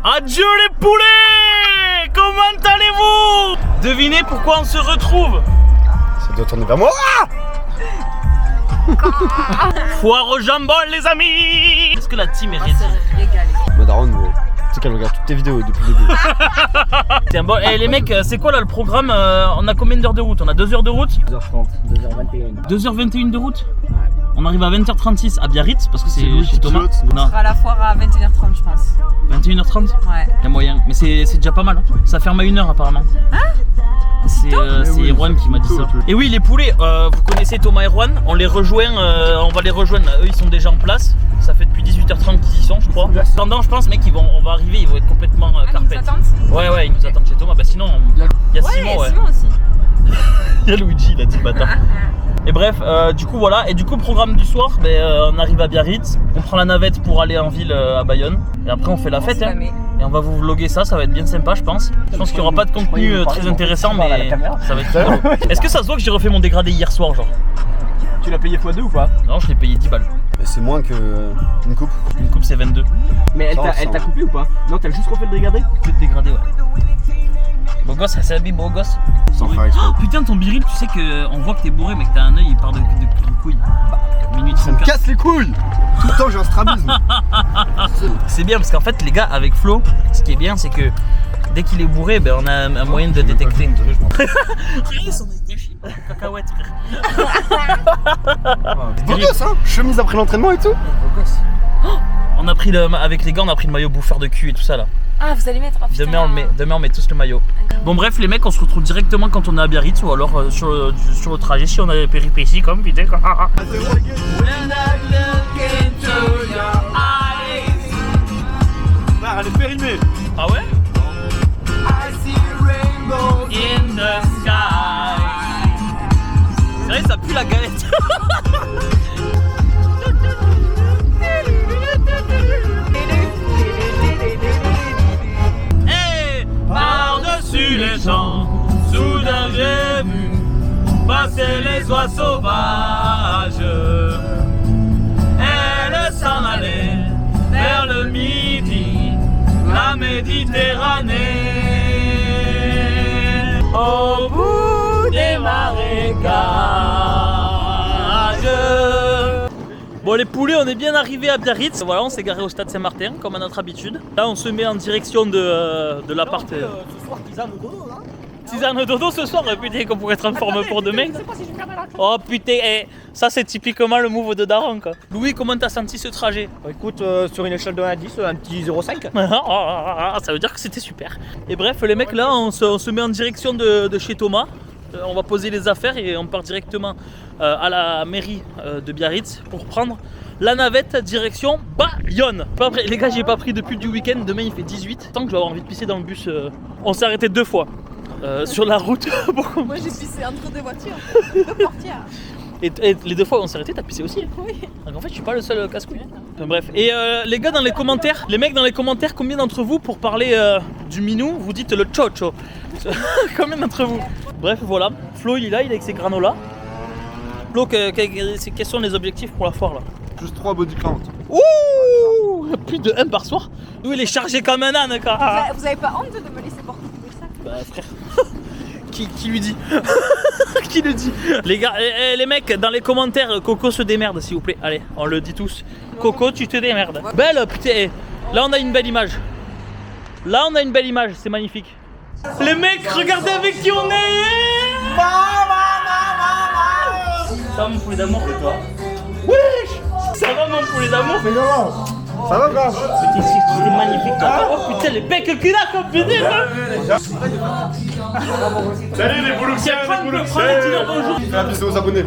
Adieu les poulets! Comment allez-vous? Devinez pourquoi on se retrouve? Ça doit tourner vers moi. Foire au jambon les amis! Est-ce que la team est régie? Ma daronne, tu sais qu'elle regarde toutes tes vidéos depuis le début. Tiens bon, les mecs, c'est quoi là le programme? On a combien d'heures de route? On a 2 heures de route? 2h30, 2h21. 2h21 de route? On arrive à 20h36 à Biarritz parce que c'est chez Thomas. On sera à la foire à 21h30 je pense. 21h30? Ouais. Il y a moyen, mais c'est déjà pas mal. Hein. Ça ferme à 1h apparemment. Hein? C'est Erwan qui m'a dit ça. Et oui, les poulets, vous connaissez Thomas et Erwan, on les rejoint, on va les rejoindre. Eux ils sont déjà en place. Ça fait depuis 18h30 qu'ils y sont, je crois. Pendant, je pense, mec, on va arriver, ils vont être complètement carpet. Ils nous attendent? Ouais, ils nous attendent chez Thomas. Bah sinon, il y a Simon, ouais. Simon aussi. Il y a Luigi, il a dit bâtard. Et bref, du coup voilà, et du coup programme du soir, on arrive à Biarritz, on prend la navette pour aller en ville à Bayonne, et après on fait la fête, hein, et on va vous vlogger ça, ça va être bien sympa je pense. Je pense qu'il n'y aura pas de contenu très intéressant, mais ça va être rigolo. Est-ce que ça se voit que j'ai refait mon dégradé hier soir genre? Tu l'as payé x2 ou pas? Non, je l'ai payé 10 balles. C'est moins qu'une coupe. Une coupe c'est 22. Mais elle t'a coupé ou pas? Non, t'as juste refait le dégradé? Que de dégradé, ouais. Beau gosse, ça s'habille beau gosse. Sans faire exprès. Oh, putain, ton biril, tu sais qu'on voit que t'es bourré, mais que t'as un œil, il part de couilles. Minute Ça me 34. casse les couilles. Tout le temps j'ai un strabisme. C'est bien parce qu'en fait, les gars, avec Flo, ce qui est bien, c'est que dès qu'il est bourré, on a un moyen de détecter. Regarde son œil gâché. Cacahuète, frère. Beau gosse, hein. Chemise après l'entraînement et tout. Beau gosse. On a pris avec les gars, on a pris le maillot bouffeur de cul et tout ça là. Ah, vous allez mettre. Oh, demain on met tous le maillot. Bon bref les mecs, on se retrouve directement quand on est à Biarritz ou alors sur le trajet si on a des péripéties comme putain. Elle est périmée. Ah ouais? In the sky. C'est vrai, ça pue la galette. Hey, par-dessus les champs, soudain j'ai vu passer les oies sauvages. Elles s'en allaient vers le midi, la Méditerranée. Au bout des marécages. Bon les poulets, on est bien arrivé à Biarritz. Voilà, on s'est garé au stade Saint-Martin comme à notre habitude. Là on se met en direction de l'appart. Ce soir, tisane au dodo là? Tisane au dodo ce soir, putain qu'on pourrait être en forme pour demain. Oh putain, ça c'est typiquement le move de Daron quoi. Louis, comment t'as senti ce trajet? Écoute, sur une échelle de 1 à 10, un petit 0,5. Ça veut dire que c'était super. Et bref, les mecs là, on se met en direction de chez Thomas. On va poser les affaires et on part directement à la mairie de Biarritz pour prendre la navette direction Bayonne. Les gars, j'ai pas pris depuis du week-end, demain il fait 18. Tant que je vais avoir envie de pisser dans le bus, on s'est arrêté 2 fois sur la route. Moi j'ai pissé entre 2 voitures, 2 portières. Et les 2 fois où on s'est arrêté, t'as pissé aussi? Oui. Donc en fait, je suis pas le seul casse-couille. Enfin, bref. Et les gars, dans les commentaires, combien d'entre vous, pour parler du minou, vous dites le chocho? Combien d'entre vous? Bref, voilà. Flo, il est là, il est avec ses granolas. Flo, quels sont les objectifs pour la foire là? Plus 3 body count. Ouh, plus de 1 par soir. Nous, il est chargé comme un âne, quoi. Vous avez pas honte de me laisser porter tout ça? Bah, frère. Qui lui dit? Qui le dit? Les gars, les mecs, dans les commentaires, Coco se démerde s'il vous plaît. Allez, on le dit tous. Coco, tu te démerdes. Belle, putain. Là, on a une belle image. Là, on a une belle image, c'est magnifique. Les mecs, regardez avec qui on est. Ça va mon poulet d'amour? Et toi? Wesh. Ça va mon poulet d'amour? Mais non. Ça va grave. C'est magnifique toi. Oh putain, les becs qu'il a comme putain. Salut les boulouxiens, Prends le dealer, bonjour. Fais la piste aux abonnés.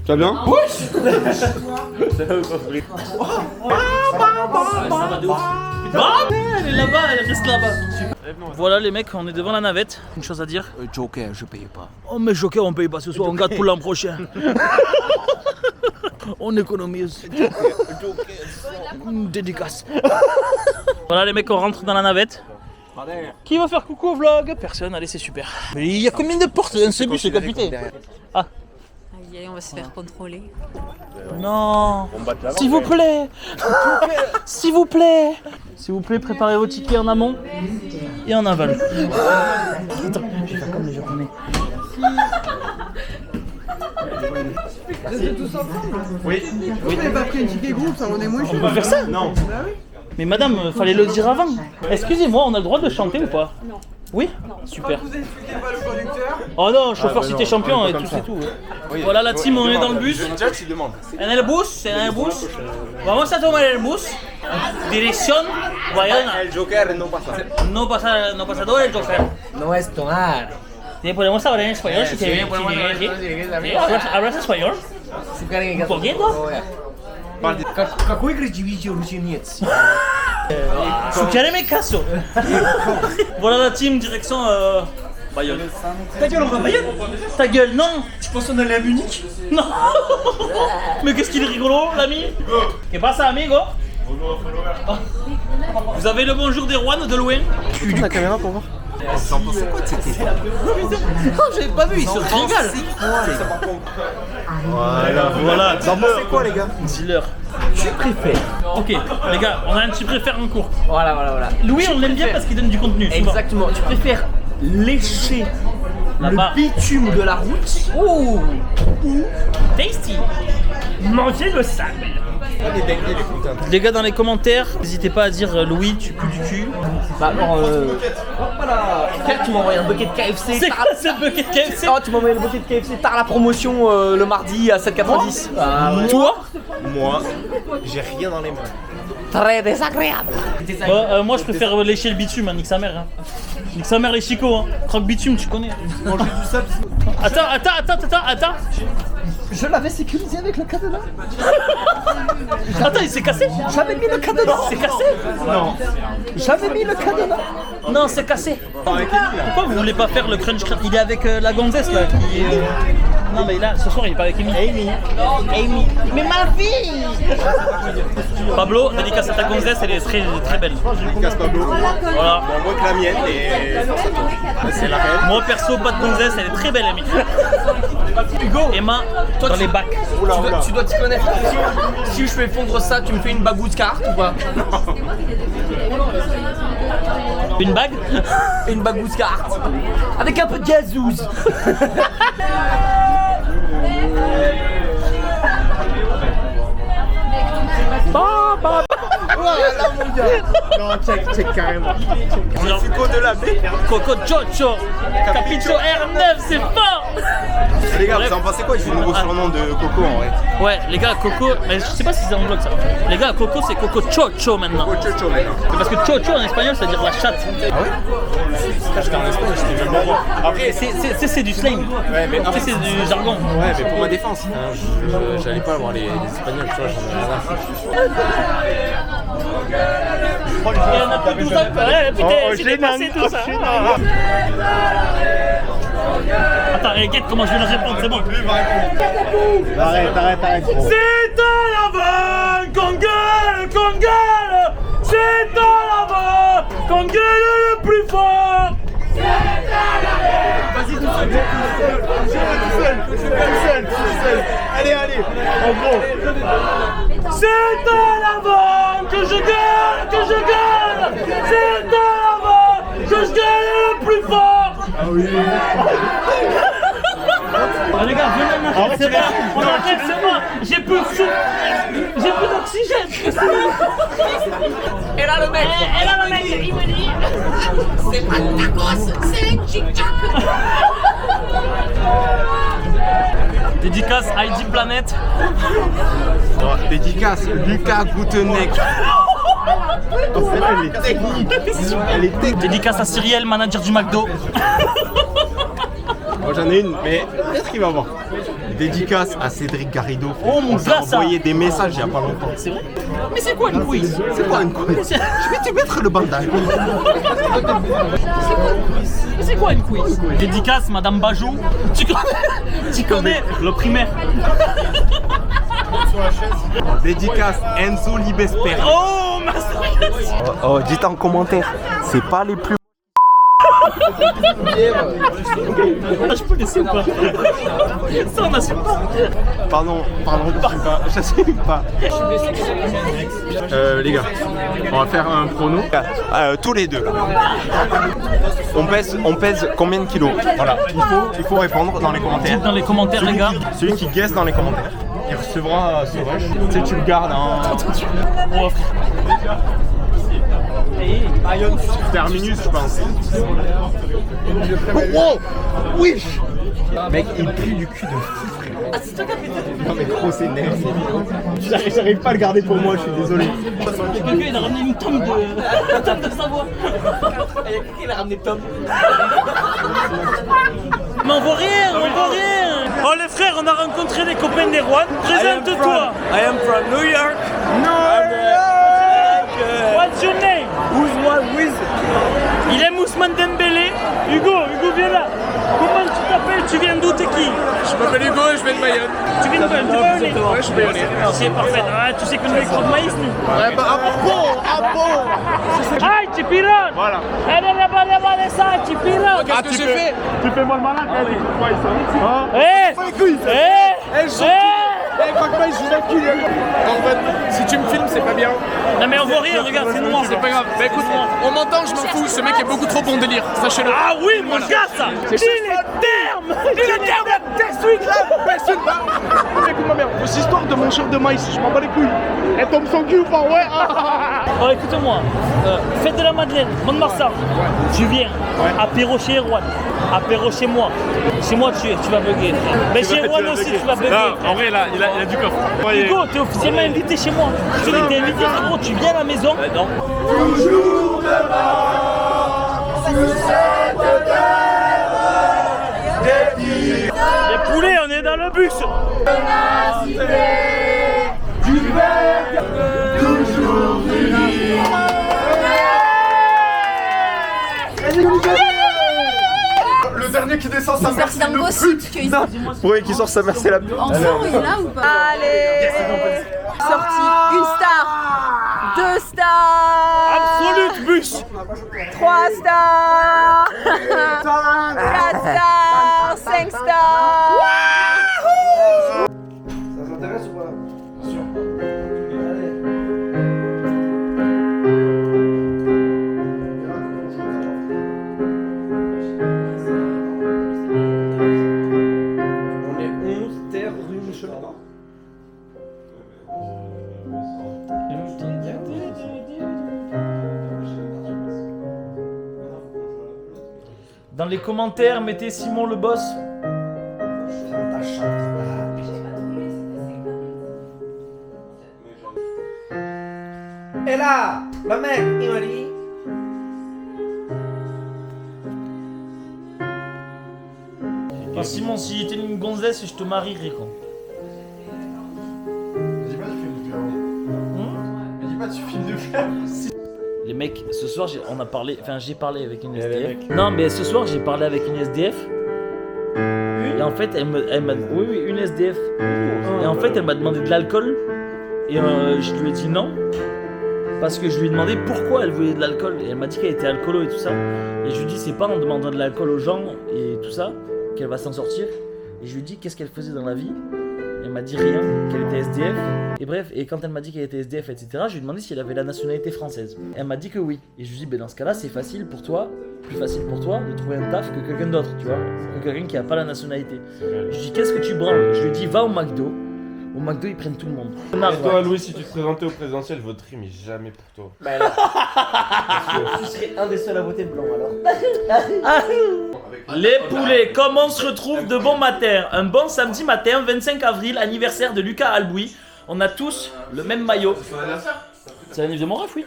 Tu vas bien? Ça va de ouf. Ah, elle est là-bas, elle reste là-bas. Voilà les mecs, on est devant la navette. Une chose à dire. Joker, je paye pas. Oh mais Joker, on paye pas ce soir, on garde pour l'an prochain. On économise. Dédicace. Voilà les mecs, on rentre dans la navette. Qui va faire coucou au vlog? Personne, allez c'est super. Mais il y a combien de portes dans ce bus, capitaine? Ah. dit, allez, on va se faire contrôler. Non. S'il vous plaît. S'il vous plaît. S'il vous plaît, préparez vos tickets en amont et en aval. Attends, je vais faire comme les Japonais. Vous êtes tous ensemble? Oui. Vous n'avez pas pris un ticket groupe, ça en est moins cher. On peut faire ça? Non. Mais madame, fallait le dire avant. Excusez-moi, on a le droit de chanter ou pas? Non. Oui? Super. Vous expliquez pas le conducteur? Oh non, chauffeur cité champion et tout, c'est tout. Voilà la team, on est dans le bus. En el bus, en el bus. Vamos a tomar el bus. Dirección Bayona. El Joker no pasa. No pasa todo el chofer. No es tomar. ¿Te podemos hablar en español? Si te ¿Hablas español? ¿Un poquito? Какой красивый русинец. Sucreme caso. Voilà la team direction Bayonne. Ta gueule, on va Bayonne. Ta gueule, non. Tu penses qu'on allait à Munich? Non. Mais qu'est-ce qu'il est rigolo, l'ami. Que pasa, amigo? Vous avez le bonjour des Rouen de loin? Tourne la caméra pour voir. T'en pensais quoi de cette idée? Oh, j'avais pas vu, ils se régalent. Voilà. T'en pensez quoi, les gars? Dis-leur. Tu préfères? Ok, les gars, on a un petit préfère en cours. Voilà. Louis, on l'aime bien parce qu'il donne du contenu. souvent. Exactement. Tu préfères lécher Là-bas. le bitume de la route ou Tasty. Manger le sable. Les gars, dans les commentaires, n'hésitez pas à dire Louis, tu pues du cul. bah alors voilà. Frère, tu m'as envoyé un bucket de KFC. C'est quoi ce bucket KFC? Oh, tu m'as envoyé le bucket de KFC. T'as la promotion le mardi à 7,90. Ah, ouais. Toi? Moi, j'ai rien dans les mains. Très désagréable. Moi je préfère lécher le bitume, hein, nique sa mère. Hein. Nique sa mère les chicots, hein. Croque bitume, tu connais. Manger du sable. Attends. Je l'avais sécurisé avec le cadenas. Attends, il s'est cassé? J'avais mis le cadenas. C'est cassé? Non. J'avais mis le cadenas. Non, c'est cassé. Pourquoi vous voulez pas faire le crunch crunch? Il est avec la gonzesse là qui est... Non mais là, ce soir il est pas avec Amy. Amy. Mais ma fille. Pablo, dédicace à ta gonzesse, elle est très, très belle. Casse Pablo. Voilà. Bon, moi que la mienne, et force à toi. C'est la reine. Moi perso, pas de gonzesse, elle est très belle Amy. Hugo, Emma, toi dans les bacs. Tu dois t'y connaître. Si je fais fondre ça, tu me fais une bagousse carte ou pas? Une bague? Une bagousse carte. Avec un peu de gazouze. Voilà mon gars. Non, check carrément. Suco de la baie. Coco Chocho, Capito R9, c'est fort. Les gars, vous en pensez quoi du nouveau surnom de Coco en vrai? Ouais, les gars, Coco, mais je sais pas si c'est en vlog ça. Les gars, Coco c'est Coco Chocho maintenant. Coco Chocho maintenant. C'est parce que Chocho en espagnol ça veut dire la chatte. Ah ouais? J'étais en Espagne, j'étais jamais bon. Après, C'est du slang. ouais, mais après, C'est du jargon. Ouais, mais pour ma défense, j'allais pas voir les Espagnols, tu vois, j'en ai rien à foutre. Et on a plus 12 ans. Ouais, putain, c'est dépassé tout ça. Attends, regarde comment je vais le répondre, c'est bon. Arrête. C'est à l'avant qu'on gueule, c'est à l'avant qu'on gueule le plus fort. Vas-y, tout seul. Allez, en gros. C'est à l'avant que je gueule, c'est à l'avant que je gueule le plus fort. Ah oui. Ah, les gars, venez m'arrêter, c'est bon, on arrête, c'est bon, j'ai plus de souffle, j'ai plus d'oxygène. Et là le mec. Il me dit, c'est pas de tacos, c'est un chic-chac. Dédicace ID Planet. Dédicace Lucas Goutenek. Elle est technique. Dédicace à Cyriel, manager du McDo. Moi j'en ai une, mais peut-être qu'il va voir. Dédicace à Cédric Garrido. Oh, mon On gars, s'est ça. envoyé des messages il y a pas longtemps. C'est vrai? Mais c'est quoi une quiz? C'est quoi une quiz? Je vais te mettre le bandage. C'est quoi une quiz? Dédicace Madame Bajou. Tu connais le primaire? Dédicace Enzo Libesper. Oh, Master. Oh, dites en commentaire, c'est pas les plus. Je peux laisser ou pas? Ça, on n'assume pas. Pardon, j'assume pas. Les gars, on va faire un prono. Tous les deux. On pèse combien de kilos? Voilà, il faut répondre dans les commentaires. Dans les commentaires, les gars. Celui qui guesse dans les commentaires, il recevra ce rush. Tu sais, tu le gardes en... On va offrir. Terminus, je pense. Oh oui. Mec, il pue du cul de fou, frère. Non mais gros, c'est nerf. J'arrive pas à le garder pour moi, je suis désolé. Quelqu'un il a ramené une tome de Savoie. Quelqu'un il a ramené Tom. Mais on voit rien, on voit rien. Oh les frères, on a rencontré des copains des Rouen. Présente-toi. I am from New York. What's your name? Who's Il aime Ousmane Dembélé. Hugo, viens là. Comment tu t'appelles? Tu viens d'où? T'es qui? Je m'appelle Hugo et je viens de Bayonne. Tu viens de Bayonne? Ouais, je suis bayonnais. C'est parfait. Ah, tu sais que nous avec trop de maïs, nous. Ouais, bah, Aïe, tu pilotes. Voilà. Allez là-bas, ça, tu pilotes. Qu'est-ce que j'ai fait? Tu fais moi le malin, quoi, ils sont hein? En fait, si tu me filmes, c'est pas bien. Non mais on voit rien, regarde, c'est noir. C'est pas grave. Bah écoute, on m'entend, je m'en fous. Ce mec est beaucoup trop bon délire. Sachez-le. Ah oui, mon gars, ça. Dis les termes. Écoute ma mère, c'est histoire de mon chef de maïs, je m'en bats les couilles. Elle tombe son cul ou pas, ouais. Bon, écoute-moi, fête de la Madeleine, Mont-de-Marsan, tu viens, apéro chez Erwan, apéro chez moi. Chez moi, tu vas bugger. Mais chez Erwan aussi, tu vas bugger. Non, en vrai, là, il a du coffre. Hugo, t'es officiellement invité chez moi. Je te dis, t'es invité, frérot, tu viens à la maison. Non. Les poulets, on est dans le bus. Le dernier qui descend sa mère, Merci d'un beau site que ils ont. Oui, qui sort sa mère, c'est la pute. Enfant, il est là ou pas? Allez, sorti une star, 2 stars, Absolute bus. 3 stars, 4 stars, 5 stars. Ça s'intéresse ou pas? Bien sûr. On est 11 terre rue Michel. Dans les commentaires, mettez Simon le boss. Et là, le mec, il m'a dit. Ah, Simon, si t'es une gonzesse, je te marierai quoi. Dis pas, tu filmes de faire. Dis pas, tu filmes de faire. Les mecs, ce soir j'ai parlé avec une SDF. Non mais ce soir j'ai parlé avec une SDF. Et en fait elle m'a oui une SDF. Et en fait elle m'a demandé de l'alcool. Et je lui ai dit non. Parce que je lui ai demandé pourquoi elle voulait de l'alcool. Et elle m'a dit qu'elle était alcoolo et tout ça. Et je lui ai dit c'est pas en demandant de l'alcool aux gens et tout ça qu'elle va s'en sortir. Et je lui ai dit qu'est-ce qu'elle faisait dans la vie. Elle m'a dit rien, qu'elle était SDF. Et bref, et quand elle m'a dit qu'elle était SDF, etc., je lui ai demandé si elle avait la nationalité française. Elle m'a dit que oui. Et je lui ai dit, ben dans ce cas-là, c'est facile pour toi, plus facile pour toi de trouver un taf que quelqu'un d'autre, tu vois, que quelqu'un qui a pas la nationalité. Je lui ai dit, qu'est-ce que tu branles? Je lui ai dit, va au McDo. Au McDo, ils prennent tout le monde. Et toi, Louis, si tu te présentais au présidentiel, je voterais, mais jamais pour toi. Bah alors. Tu serais un des seuls à voter blanc alors. Les poulets, comme on se retrouve de bon matin? Un bon samedi matin, 25 avril, anniversaire de Lucas Alboui. On a tous le même maillot. C'est l'anniversaire de mon ref, oui.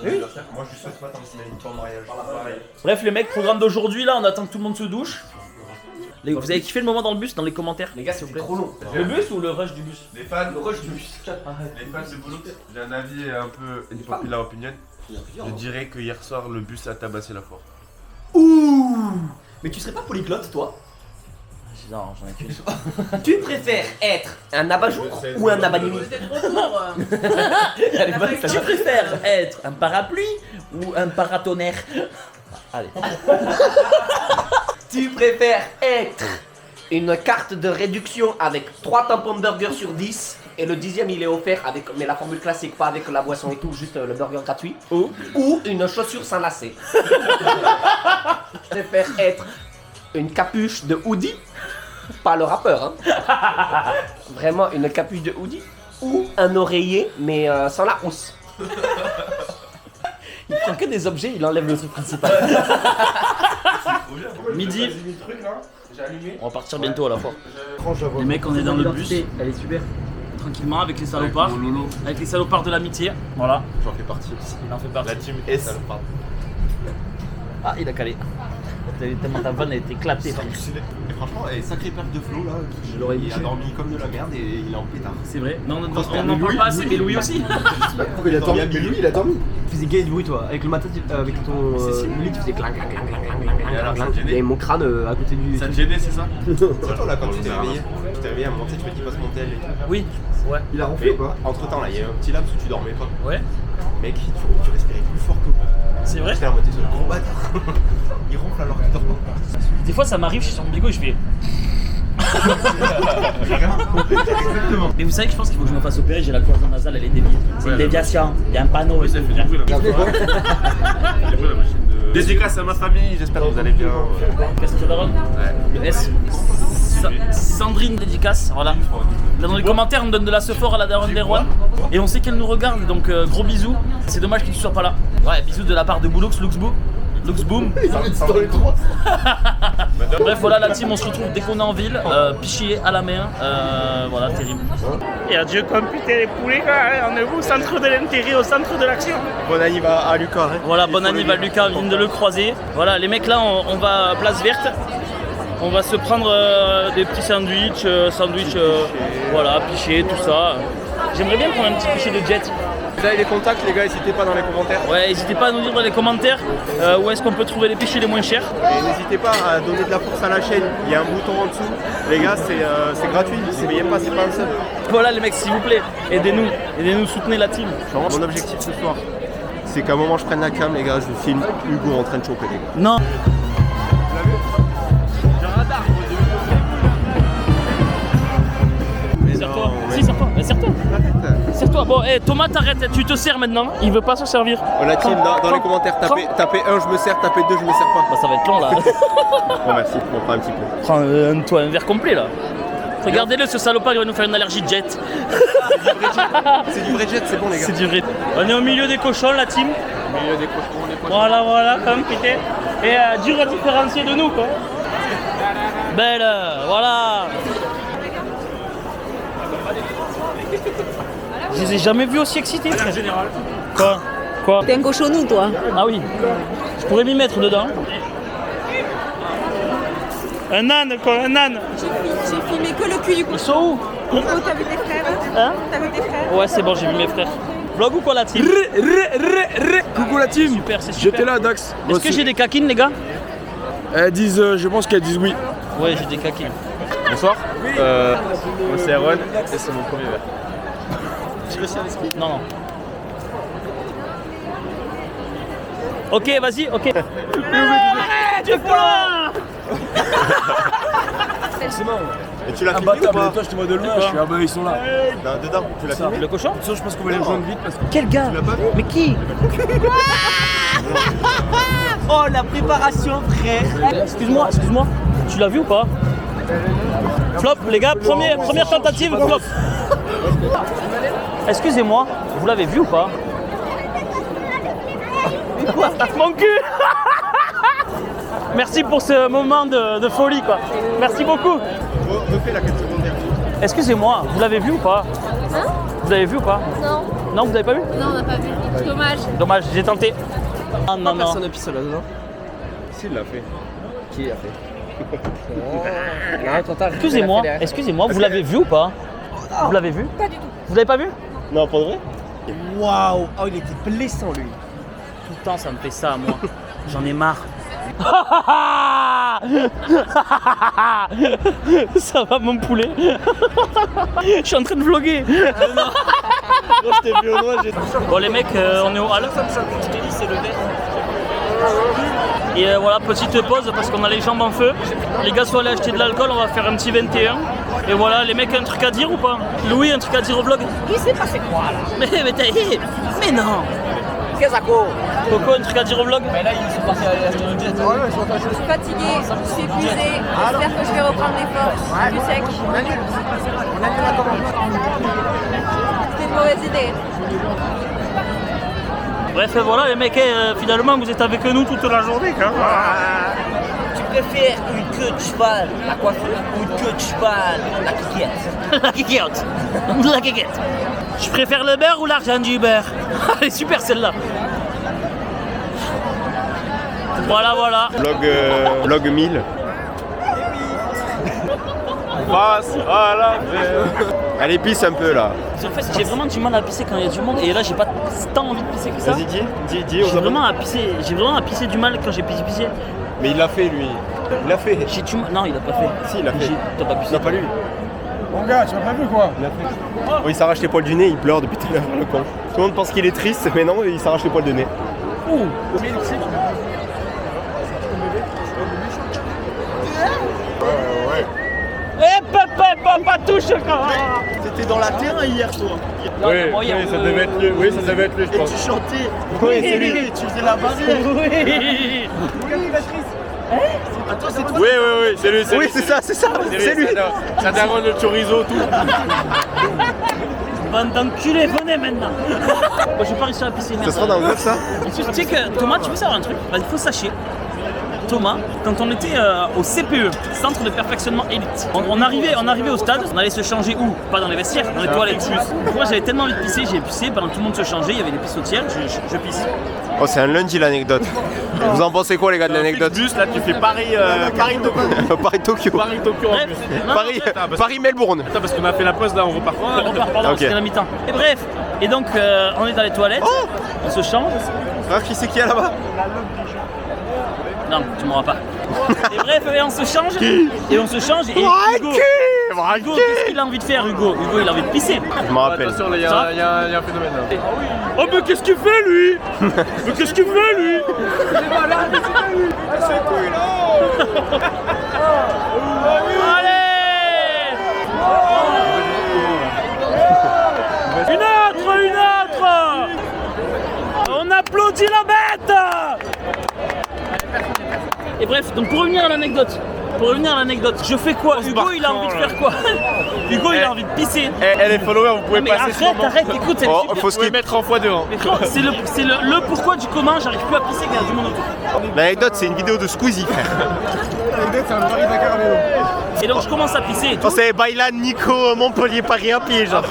Oui. Moi, je suis souhaite pas tant que c'est une toi en mariage. Bref, les mecs, programme d'aujourd'hui, là, on attend que tout le monde se douche. Vous avez kiffé le moment dans le bus, dans les commentaires? Les gars, c'est trop long. Le bus ou le rush du bus? Les fans, les fans de Boulogne, j'ai un avis un peu une populaire opinion. Je dirais que hier soir, le bus a tabassé la foire. Ouh. Mais tu serais pas polyglotte, toi? Non, j'en ai qu'une. Tu préfères être un abat-jour ou un abat-nuit? Tu préfères être un parapluie ou un paratonnerre? Allez. Tu préfères être une carte de réduction avec 3 tampons de burger sur 10 et le 10e il est offert avec, mais la formule classique, pas avec la boisson et tout, juste le burger gratuit, ou une chaussure sans lacet. Je préfère être une capuche de hoodie, pas le rappeur, hein. Vraiment une capuche de hoodie, ou un oreiller mais sans la housse. Il prend que des objets, il enlève le truc principal. Midi. On va partir bientôt à la fois. Les mecs, on est dans le bus. Elle est super. Tranquillement avec les salopards. Avec les salopards de l'amitié. Voilà. J'en fais partie aussi. Il en fait partie. La team S. Ah, il a calé. Tellement ta vanne a été éclatée. Et franchement, sacré perte de flow là. Il a dormi comme de la merde et il est en pétard. C'est vrai. Non, on n'en parle pas assez, mais Louis aussi. Pourquoi il a dormi? Mais lui, il a dormi. Tu faisais gay de bruit toi, avec le matin, avec ton lit, tu faisais clang clang clang clang clang Et alors, clang ça te clang. gênait? Et mon crâne à côté du. Ça te gênait, c'est ça? Toi là, quand tu t'es réveillé à un moment, tu m'as dit passe mon tel et tout. Oui. Ouais. Il a ronflé ou pas? Entre temps là, il y a eu un petit laps où tu dormais pas. Ouais. Mec, tu respirais plus fort que moi. C'est vrai. J'étais en mode, t'es ce gros bâtard. Il ronfle alors qu'il dort pas. Des fois, ça m'arrive, je suis sur mon bigot et je fais. Exactement. Mais vous savez que je pense qu'il faut que je me fasse opérer, j'ai la cloison nasale, elle est débile. C'est une déviation, il y a un panneau. Ça fait du bruit la machine de. Dédicace à ma famille, j'espère que vous allez bien. Qu'est-ce que tu daronne? Ouais. Le S. Sandrine dédicace, voilà. Là dans les commentaires, on donne de la sephore à la daronne des rois. Et on sait qu'elle nous regarde, donc gros bisous. C'est dommage que tu sois pas là. Ouais, bisous de la part de Boulux, Luxboom. Luxboom. Bref, voilà la team, on se retrouve dès qu'on est en ville. Pichier à la main. Voilà, terrible. Et adieu comme putain les poulets, on est au centre de l'intérêt, au centre de l'action. Bon anniv à Lucas. Hein. Voilà, bon anniv à Lucas, on vient de le croiser. Voilà, les mecs là, on va à Place Verte. On va se prendre des petits sandwichs, voilà, pichés, tout ça. J'aimerais bien prendre un petit pichet de jet. Vous avez les contacts, les gars, n'hésitez pas dans les commentaires. Ouais, n'hésitez pas à nous dire dans les commentaires où est-ce qu'on peut trouver les pichets les moins chers. Et n'hésitez pas à donner de la force à la chaîne. Il y a un bouton en dessous. Les gars, c'est gratuit. Si vous payez pas, c'est pas un seul. Voilà les mecs, s'il vous plaît, aidez-nous, soutenez la team. Mon objectif ce soir, c'est qu'à un moment je prenne la cam, les gars, je filme Hugo en train de choper les gars. Non. Serre-toi. Si, serre-toi. Serre-toi. Serre-toi. Bon, hey, Thomas, t'arrêtes. Tu te sers maintenant. Il veut pas se servir. La team, dans les commentaires, tapez 1, je me sers, tapez 2, je me sers pas. Bah, ça va être long là. Bon, merci. On prend un petit peu. Prends toi un verre complet là. Regardez-le, ce salopard, il va nous faire une allergie de jet. C'est du vrai jet, c'est bon, les gars. C'est du vrai. On est au milieu des cochons, la team. Au milieu des cochons, les poissons. Voilà, comme putain. Et dur à différencier de nous, quoi. Belle, voilà. Je les ai jamais vus aussi excités. En général. Quoi? T'es un cochonou, toi. Ah oui. Je pourrais m'y mettre dedans. Un âne, quoi, un âne. J'ai filmé que le cul du Ils cochon. sont où? Oh, t'as vu tes frères? Hein? T'as vu tes frères? Ouais, c'est bon, j'ai vu mes frères. Vlog ou quoi la team? Coucou la team. Super, c'est super. J'étais là, Dax. Est-ce que j'ai des kakines, les gars? Elles disent, je pense qu'elles disent oui. Ouais, j'ai des kakines. Bonsoir. Moi c'est Aaron et c'est mon premier verre. Non. Ok, vas-y, ok. Tu es là. C'est bon. Et tu l'as Ah filmé bah ou pas? toi je te vois de loin, je suis ah bah ils sont là. Dedans, tu l'as filmé? Le cochon? Ça je pense qu'on va les rejoindre vite parce que. Quel gars? Tu l'as pas vu? Mais qui? Oh la préparation, frère. Excuse-moi. Tu l'as vu ou pas? Flop, les gars, première tentative, flop. Excusez-moi, vous l'avez vu ou pas? Quoi? Mon cul. Merci pour ce moment de folie, quoi. Merci beaucoup. Refais la 4 secondes dernière. Excusez-moi, vous l'avez vu ou pas? Hein? Vous l'avez vu ou pas? Non, Non, vous l'avez pas vu? non, on n'a pas vu. Dommage. Dommage, j'ai tenté. Ah non, non. Personne n'a pissé là-dedans. Si, il l'a fait. Qui l'a fait? Excusez-moi, vous l'avez vu ou pas? Vous l'avez vu? Pas du tout. Vous l'avez pas vu? Non, pas de vrai? Waouh. Oh, il était blessant, lui. Tout le temps, ça me fait ça, moi. J'en ai marre. Ça va, mon poulet? Je suis en train de vlogger. Moi, je t'ai vu au loin, j'ai. Bon, les mecs, on est au hall. C'est le verre. Et voilà, petite pause parce qu'on a les jambes en feu. Les gars sont allés acheter de l'alcool, on va faire un petit 21. Et voilà, les mecs, un truc à dire ou pas? Louis, un truc à dire au vlog? Il s'est passé quoi là? Mais non. Qu'est-ce que Coco, un truc à dire au vlog? Mais là, ils sont partis acheter un jet. Je suis fatiguée, je suis épuisée. J'espère que je vais reprendre les forces. Du sec. C'était une mauvaise idée. Bref, voilà les mecs, finalement vous êtes avec nous toute la journée. Tu préfères une queue de cheval, la coiffure, ou une queue de cheval, la quiquette? La quiquette. La quiquette. Je préfère le beurre ou l'argent du beurre? Elle est super celle-là. Voilà, voilà. Vlog 1000. Passe à la Allez, pisse un peu là. En fait, j'ai vraiment du mal à pisser quand il y a du monde et là j'ai pas tant envie de pisser que ça. Vas-y, dis. J'ai vraiment à pisser du mal quand j'ai pissé. Mais il l'a fait lui. Il l'a fait. J'ai du mal. Non, il a pas fait. Si, il l'a fait. T'as pas pissé? Non, pas lui. Mon gars, tu m'as pas vu quoi? Il l'a fait. Oh, il s'arrache les poils du nez, il pleure depuis tout à l'heure, le con. Tout le monde pense qu'il est triste, mais non, il s'arrache les poils du nez. Ouh. Eh papa, touche quand. T'étais dans la terrain hier, toi. Oui, ça devait être lui. Oui, ça devait être lui, je pense. Tu chantais. Oui, c'est lui. Tu faisais la barrière. Oui. Attends, c'est toi. Oui, c'est lui. Oui, c'est ça. C'est lui. Ça daronne le chorizo, tout. Bande d'enculés, venez maintenant. Moi j'ai pas réussi à pisser. Ça sera dans le vlog, ça? Tu sais que Thomas, tu veux savoir un truc? Il faut sachez. Thomas, quand on était au CPE, Centre de Perfectionnement Élite, on arrivait au stade, on allait se changer où? Pas dans les vestiaires, dans les toilettes. Moi j'avais tellement envie de pisser, j'ai pissé, pendant que tout le monde se changeait, il y avait des pissotières, je pisse. Oh, c'est un lundi l'anecdote. Vous en pensez quoi les gars de l'anecdote? Bus, là tu fais Paris-Tokyo. Paris-Tokyo. Paris-Tokyo en Bref, plus. non, Paris-Melbourne. Attends, parce qu'on a fait la pause là, on repart. on repart, pardon, Ok. c'était la mi-temps. Et bref, et donc on est dans les toilettes, on se change. Ah, qui c'est qui est là-bas? Non, tu m'auras pas. Et bref, et on se change. Et Hugo, qu'est-ce qu'il a envie de faire, Hugo? Hugo, il a envie de pisser. Je m'en rappelle. Attention, il y a un phénomène là. Oh, mais qu'est-ce qu'il fait, lui? Mais qu'est-ce qu'il fait, lui? Allez! Une autre! On applaudit la bête! Et bref, donc pour revenir à l'anecdote, je fais quoi? Hugo, il a envie de faire quoi? Hugo, il a envie de pisser. Eh, les followers, vous pouvez Mais passer ce moment. arrête, écoute, c'est Oh, super. faut Vous pouvez skip. mettre en x2. Hein. Mais frère, c'est le pourquoi du comment j'arrive plus à pisser quand il y a du monde autour. L'anecdote, c'est une vidéo de Squeezy, frère. C'est un Paris-Dakar vélo. Et donc je commence à pisser et tout. Oh, c'est Bailan, Nico, Montpellier, Paris à pied, genre.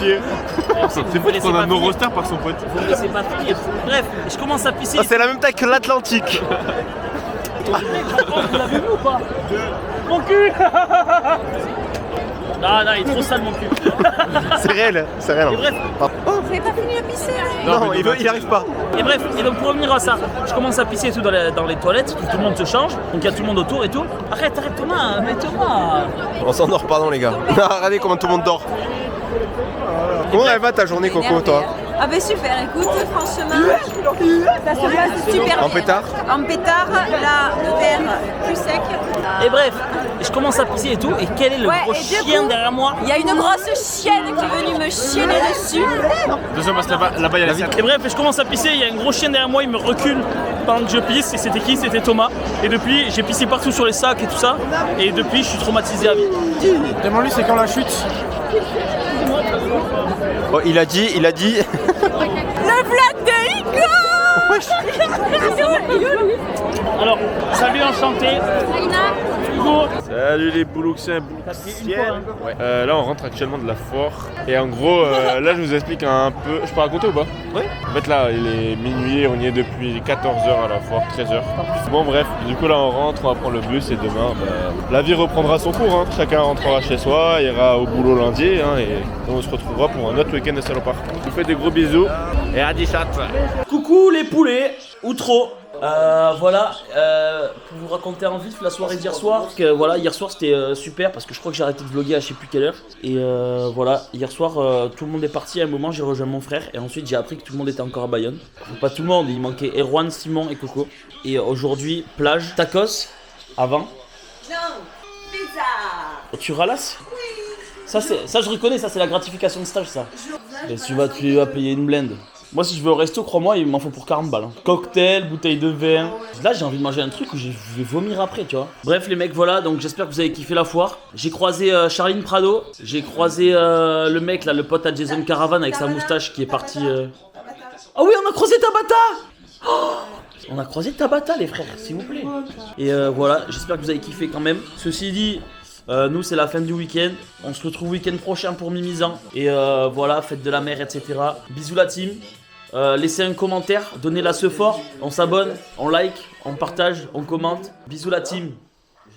C'est fou qu'on a nos rosters par son pote. Vous me laissez pas finir. Bref, je commence à pisser. Oh, c'est la même taille que l'Atlantique. Vous l'avez vu ou pas? Mon cul. Non, il est trop sale mon cul. C'est réel. Et bref, Vous n'avez pas fini de pisser? Non, il arrive pas. et donc pour revenir à ça, je commence à pisser et tout dans les toilettes, tout le monde se change, donc il y a tout le monde autour et tout. Arrête Thomas, mais Thomas. On s'endort, pardon, les gars. Regardez comment tout le monde dort. Comment elle va ta journée, Coco, toi? Ah ben super, écoute, franchement, ça se passe super bien. En pétard? En pétard, là, le verre plus sec. Et bref, je commence à pisser et tout, et quel est le Ouais, gros et du chien coup, derrière moi? Il y a une grosse chienne qui est venue me chienner dessus. Attention, parce que là-bas, il y a la vitre. Et bref, je commence à pisser, il y a un gros chien derrière moi, il me recule pendant que je pisse, et c'était qui? C'était Thomas. Et depuis, j'ai pissé partout sur les sacs et tout ça, et depuis, je suis traumatisé à vie. Demande-lui, c'est quand la chute? Oh, il a dit. Le vlog de Hugo. Alors, salut, enchanté. Hugo. Salut les Boulouxiens, T'as pris une fois, hein. Ouais. Là on rentre actuellement de la foire. Et en gros, là je vous explique un peu. Je peux raconter ou pas? Oui. En fait là il est minuit, on y est depuis 14h à la foire, 13h. Bon bref, du coup là on rentre, on va prendre le bus et demain la vie reprendra son cours. Hein. Chacun rentrera chez soi, ira au boulot lundi hein, et on se retrouvera pour un autre week-end à Salopard. Je vous fais des gros bisous et à 10 chats. Coucou les poulets, ou trop. Voilà, pour vous raconter en vif la soirée d'hier soir. Voilà, hier soir c'était super parce que je crois que j'ai arrêté de vlogger à je sais plus quelle heure. Et voilà, hier soir tout le monde est parti. À un moment j'ai rejoint mon frère et ensuite j'ai appris que tout le monde était encore à Bayonne. Pas tout le monde, il manquait Erwan, Simon et Coco. Et aujourd'hui, plage, tacos, avant. Non, pizza. Tu ralasses? Oui. Ça je reconnais, ça c'est la gratification de stage ça. Et tu vas payer une blende. Moi si je vais au resto, crois-moi, il m'en faut pour 40 balles. Hein. Cocktail, bouteille de vin. Là j'ai envie de manger un truc où je vais vomir après, tu vois. Bref les mecs, voilà, donc j'espère que vous avez kiffé la foire. J'ai croisé Charline Prado, j'ai croisé le mec là, le pote à Jason Caravan avec sa moustache qui est parti... Ah oui, on a croisé Tabata. Oh, on a croisé Tabata les frères, s'il vous plaît. Et voilà, j'espère que vous avez kiffé quand même. Ceci dit... nous c'est la fin du week-end, on se retrouve week-end prochain pour Mimizan. Et voilà, fête de la mer, etc. Bisous la team, laissez un commentaire, donnez la ce fort, on s'abonne, on like, on partage, on commente. Bisous la team.